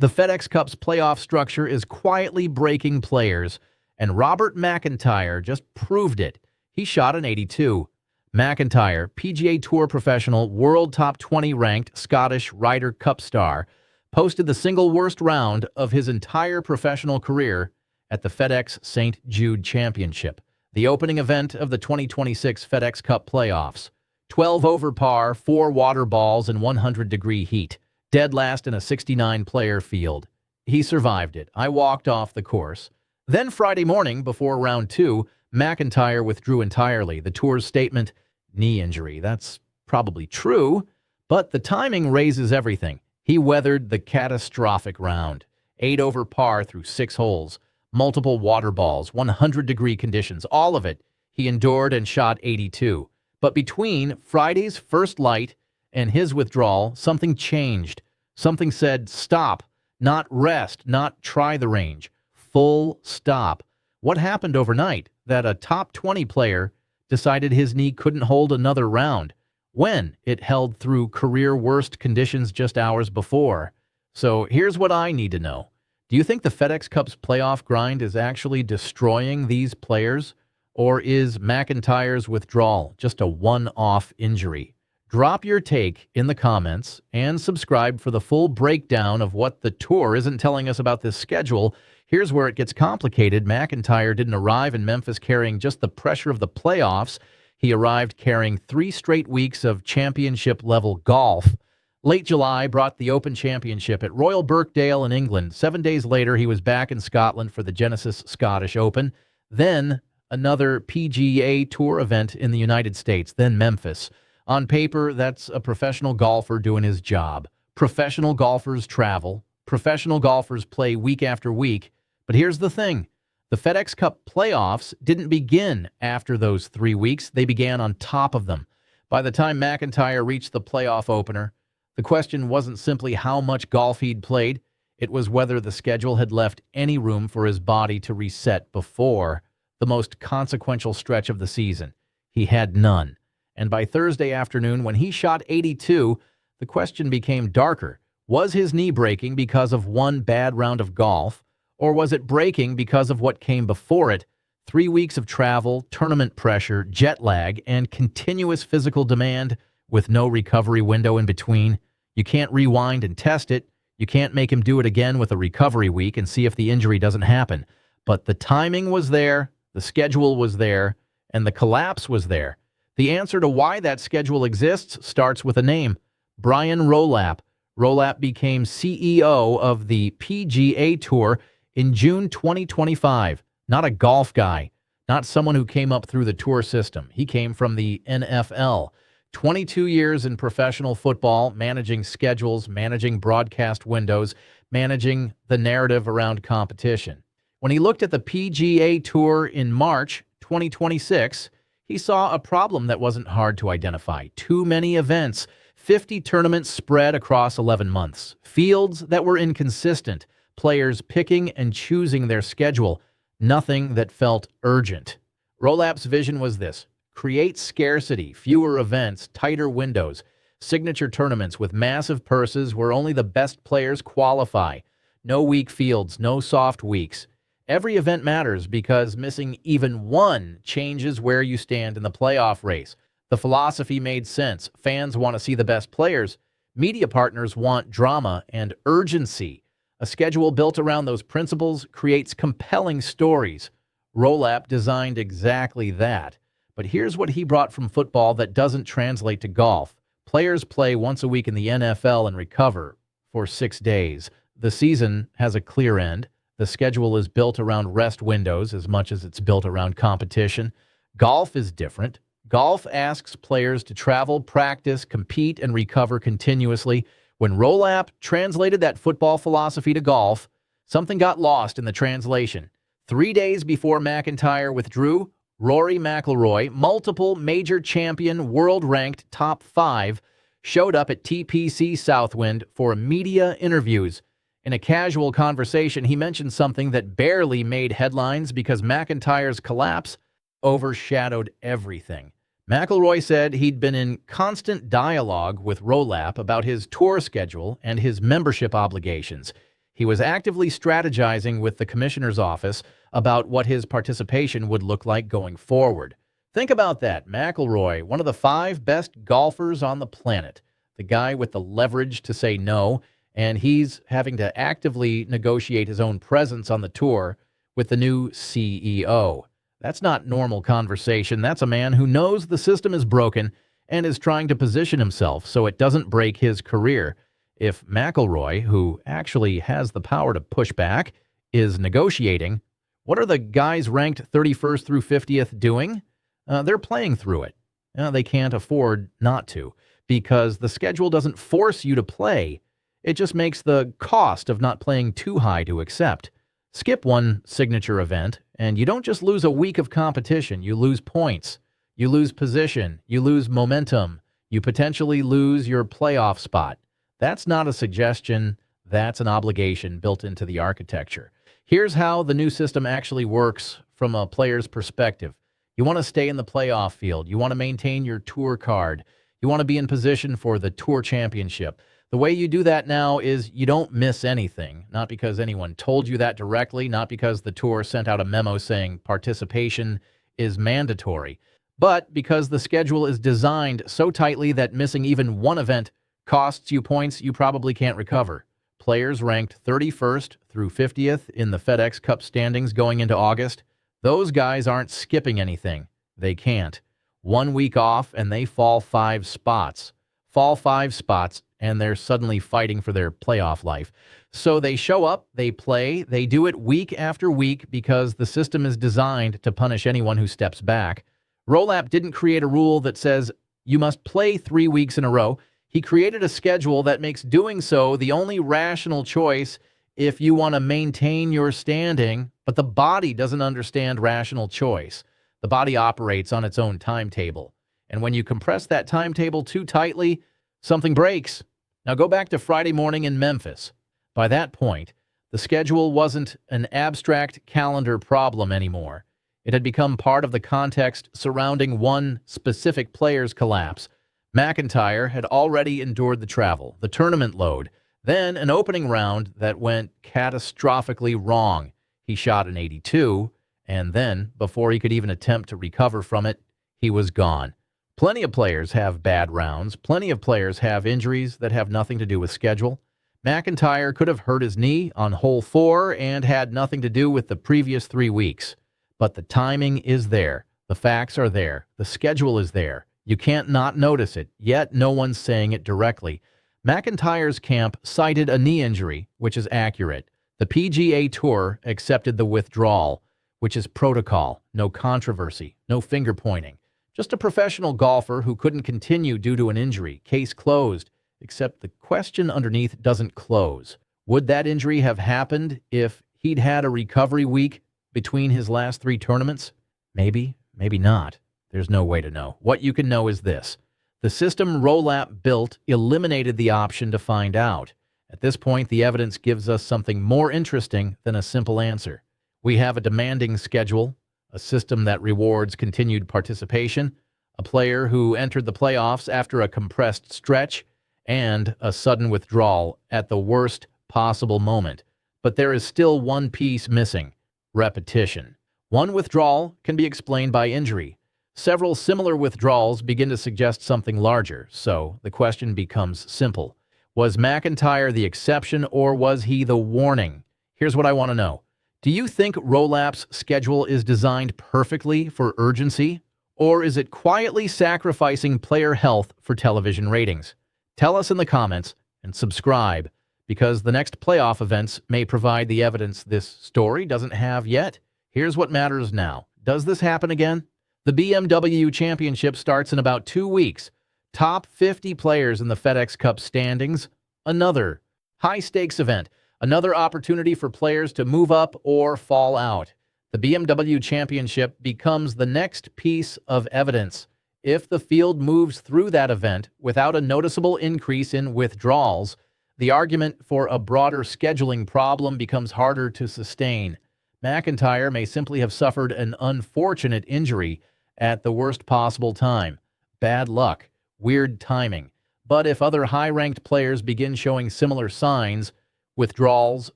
The FedEx Cup's playoff structure is quietly breaking players, and Robert MacIntyre just proved it. He shot an 82. McIntyre, PGA Tour professional, world top 20 ranked Scottish Ryder Cup star, posted the single worst round of his entire professional career at the FedEx St. Jude Championship, the opening event of the 2026 FedEx Cup playoffs. 12 over par, 4 water balls, and 100-degree heat. Dead last in a 69-player field. He survived it. I walked off the course. Then Friday morning, before round 2, McIntyre withdrew entirely. The tour's statement, knee injury. That's probably true, but the timing raises everything. He weathered the catastrophic round. 8 over par through 6 holes. Multiple water balls, 100-degree conditions, all of it. He endured and shot 82. But between Friday's first light and his withdrawal, something changed. Something said, stop, not rest, not try the range. Full stop. What happened overnight that a top 20 player decided his knee couldn't hold another round when it held through career worst conditions just hours before? So here's what I need to know. Do you think the FedEx Cup's playoff grind is actually destroying these players? Or is McIntyre's withdrawal just a one-off injury? Drop your take in the comments and subscribe for the full breakdown of what the tour isn't telling us about this schedule. Here's where it gets complicated. McIntyre didn't arrive in Memphis carrying just the pressure of the playoffs. He arrived carrying 3 straight weeks of championship-level golf. Late July brought the Open Championship at Royal Birkdale in England. 7 days later, he was back in Scotland for the Genesis Scottish Open. Then another PGA Tour event in the United States, then Memphis. On paper, that's a professional golfer doing his job. Professional golfers travel. Professional golfers play week after week. But here's the thing. The FedEx Cup playoffs didn't begin after those 3 weeks. They began on top of them. By the time McIntyre reached the playoff opener, the question wasn't simply how much golf he'd played. It was whether the schedule had left any room for his body to reset before the most consequential stretch of the season. He had none. And by Thursday afternoon, when he shot 82, the question became darker. Was his knee breaking because of one bad round of golf, or was it breaking because of what came before it? 3 weeks of travel, tournament pressure, jet lag, and continuous physical demand with no recovery window in between. You can't rewind and test it. You can't make him do it again with a recovery week and see if the injury doesn't happen. But the timing was there, the schedule was there, and the collapse was there. The answer to why that schedule exists starts with a name, Brian Rolap. Rolap became CEO of the PGA Tour in June 2025. Not a golf guy, not someone who came up through the tour system. He came from the NFL. 22 years in professional football, managing schedules, managing broadcast windows, managing the narrative around competition. When he looked at the PGA Tour in March 2026, he saw a problem that wasn't hard to identify. Too many events, 50 tournaments spread across 11 months, fields that were inconsistent, players picking and choosing their schedule, nothing that felt urgent. Rolap's vision was this: create scarcity, fewer events, tighter windows, signature tournaments with massive purses where only the best players qualify, no weak fields, no soft weeks. Every event matters because missing even one changes where you stand in the playoff race. The philosophy made sense. Fans want to see the best players. Media partners want drama and urgency. A schedule built around those principles creates compelling stories. Rolap designed exactly that. But here's what he brought from football that doesn't translate to golf. Players play once a week in the NFL and recover for 6 days. The season has a clear end. The schedule is built around rest windows as much as it's built around competition. Golf is different. Golf asks players to travel, practice, compete, and recover continuously. When Rolap translated that football philosophy to golf, something got lost in the translation. 3 days before McIntyre withdrew, Rory McIlroy, multiple major champion, world-ranked top 5, showed up at TPC Southwind for media interviews. In a casual conversation, he mentioned something that barely made headlines because McIntyre's collapse overshadowed everything. McIlroy said he'd been in constant dialogue with Rolap about his tour schedule and his membership obligations. He was actively strategizing with the commissioner's office about what his participation would look like going forward. Think about that. McIlroy, one of the 5 best golfers on the planet, the guy with the leverage to say no, and he's having to actively negotiate his own presence on the tour with the new CEO. That's not normal conversation. That's a man who knows the system is broken and is trying to position himself so it doesn't break his career. If McIlroy, who actually has the power to push back, is negotiating, what are the guys ranked 31st through 50th doing? They're playing through it. They can't afford not to, because the schedule doesn't force you to play. It just makes the cost of not playing too high to accept. Skip one signature event, and you don't just lose a week of competition. You lose points. You lose position. You lose momentum. You potentially lose your playoff spot. That's not a suggestion. That's an obligation built into the architecture. Here's how the new system actually works from a player's perspective. You want to stay in the playoff field. You want to maintain your tour card. You want to be in position for the Tour Championship. The way you do that now is you don't miss anything, not because anyone told you that directly, not because the tour sent out a memo saying participation is mandatory, but because the schedule is designed so tightly that missing even one event costs you points you probably can't recover. Players ranked 31st through 50th in the FedEx Cup standings going into August, those guys aren't skipping anything. They can't. 1 week off and they fall 5 spots. Fall 5 spots and they're suddenly fighting for their playoff life. So they show up, they play, they do it week after week because the system is designed to punish anyone who steps back. Rolapp didn't create a rule that says you must play 3 weeks in a row. He created a schedule that makes doing so the only rational choice if you want to maintain your standing, but the body doesn't understand rational choice. The body operates on its own timetable. And when you compress that timetable too tightly, something breaks. Now go back to Friday morning in Memphis. By that point, the schedule wasn't an abstract calendar problem anymore. It had become part of the context surrounding one specific player's collapse. McIntyre had already endured the travel, the tournament load, then an opening round that went catastrophically wrong. He shot an 82, and then, before he could even attempt to recover from it, he was gone. Plenty of players have bad rounds. Plenty of players have injuries that have nothing to do with schedule. McIntyre could have hurt his knee on hole 4 and had nothing to do with the previous 3 weeks. But the timing is there. The facts are there. The schedule is there. You can't not notice it, yet no one's saying it directly. McIntyre's camp cited a knee injury, which is accurate. The PGA Tour accepted the withdrawal, which is protocol, no controversy, no finger-pointing. Just a professional golfer who couldn't continue due to an injury. Case closed, except the question underneath doesn't close. Would that injury have happened if he'd had a recovery week between his last 3 tournaments? Maybe, maybe not. There's no way to know. What you can know is this. The system Rolapp built eliminated the option to find out. At this point, the evidence gives us something more interesting than a simple answer. We have a demanding schedule, a system that rewards continued participation, a player who entered the playoffs after a compressed stretch, and a sudden withdrawal at the worst possible moment. But there is still one piece missing: repetition. One withdrawal can be explained by injury. Several similar withdrawals begin to suggest something larger, so the question becomes simple. Was McIntyre the exception, or was he the warning? Here's what I want to know. Do you think Rolapp's schedule is designed perfectly for urgency, or is it quietly sacrificing player health for television ratings? Tell us in the comments and subscribe, because the next playoff events may provide the evidence this story doesn't have yet. Here's what matters now. Does this happen again? The BMW Championship starts in about 2 weeks. Top 50 players in the FedEx Cup standings. Another high-stakes event. Another opportunity for players to move up or fall out. The BMW Championship becomes the next piece of evidence. If the field moves through that event without a noticeable increase in withdrawals, the argument for a broader scheduling problem becomes harder to sustain. McIntyre may simply have suffered an unfortunate injury at the worst possible time. Bad luck. Weird timing. But if other high-ranked players begin showing similar signs, withdrawals,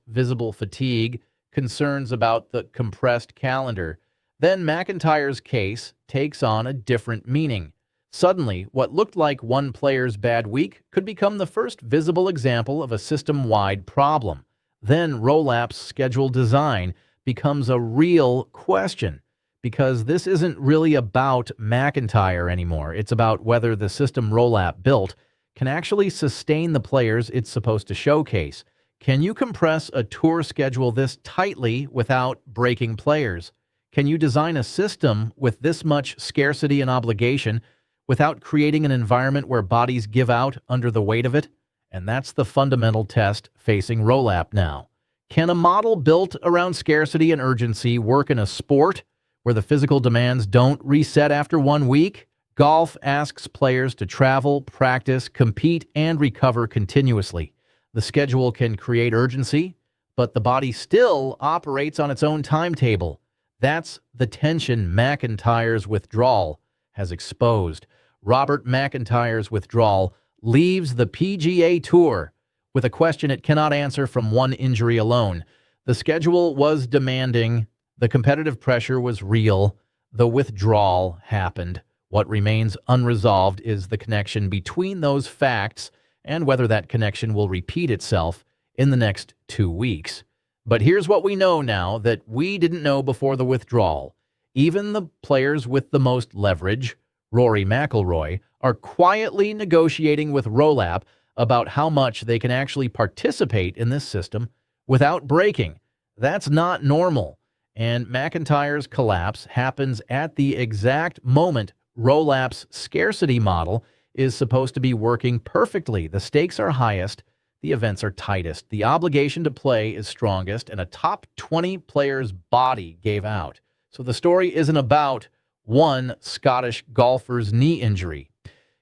visible fatigue, concerns about the compressed calendar. Then McIntyre's case takes on a different meaning. Suddenly, what looked like one player's bad week could become the first visible example of a system-wide problem. Then Rolap's schedule design becomes a real question, because this isn't really about McIntyre anymore. It's about whether the system Rolap built can actually sustain the players it's supposed to showcase. Can you compress a tour schedule this tightly without breaking players? Can you design a system with this much scarcity and obligation without creating an environment where bodies give out under the weight of it? And that's the fundamental test facing Rolap now. Can a model built around scarcity and urgency work in a sport where the physical demands don't reset after 1 week? Golf asks players to travel, practice, compete, and recover continuously. The schedule can create urgency, but the body still operates on its own timetable. That's the tension McIntyre's withdrawal has exposed. Robert MacIntyre's withdrawal leaves the PGA Tour with a question it cannot answer from one injury alone. The schedule was demanding, the competitive pressure was real, the withdrawal happened. What remains unresolved is the connection between those facts and whether that connection will repeat itself in the next 2 weeks. But here's what we know now that we didn't know before the withdrawal. Even the players with the most leverage, Rory McIlroy, are quietly negotiating with Rolapp about how much they can actually participate in this system without breaking. That's not normal. And McIntyre's collapse happens at the exact moment Rolap's scarcity model is supposed to be working perfectly. The stakes are highest, the events are tightest, the obligation to play is strongest, and a top 20 player's body gave out. So the story isn't about one Scottish golfer's knee injury.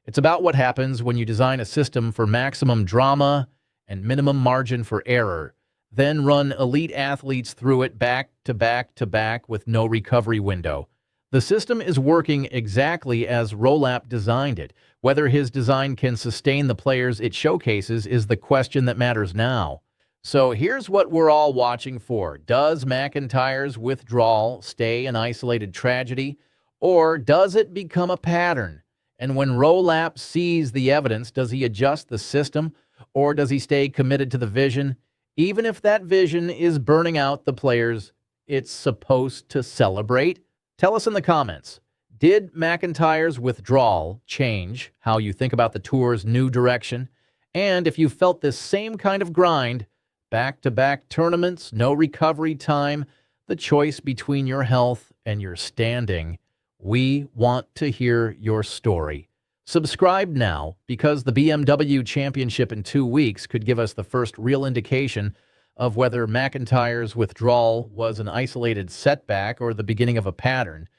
It's about what happens when you design a system for maximum drama and minimum margin for error, then run elite athletes through it back to back to back with no recovery window. The system is working exactly as Rolap designed it. Whether his design can sustain the players it showcases is the question that matters now. So here's what we're all watching for. Does McIntyre's withdrawal stay an isolated tragedy, or does it become a pattern? And when Rolap sees the evidence, does he adjust the system, or does he stay committed to the vision, even if that vision is burning out the players it's supposed to celebrate? Tell us in the comments. Did McIntyre's withdrawal change how you think about the tour's new direction? And if you felt this same kind of grind, back-to-back tournaments, no recovery time, the choice between your health and your standing, we want to hear your story. Subscribe now, because the BMW Championship in 2 weeks could give us the first real indication of whether McIntyre's withdrawal was an isolated setback or the beginning of a pattern.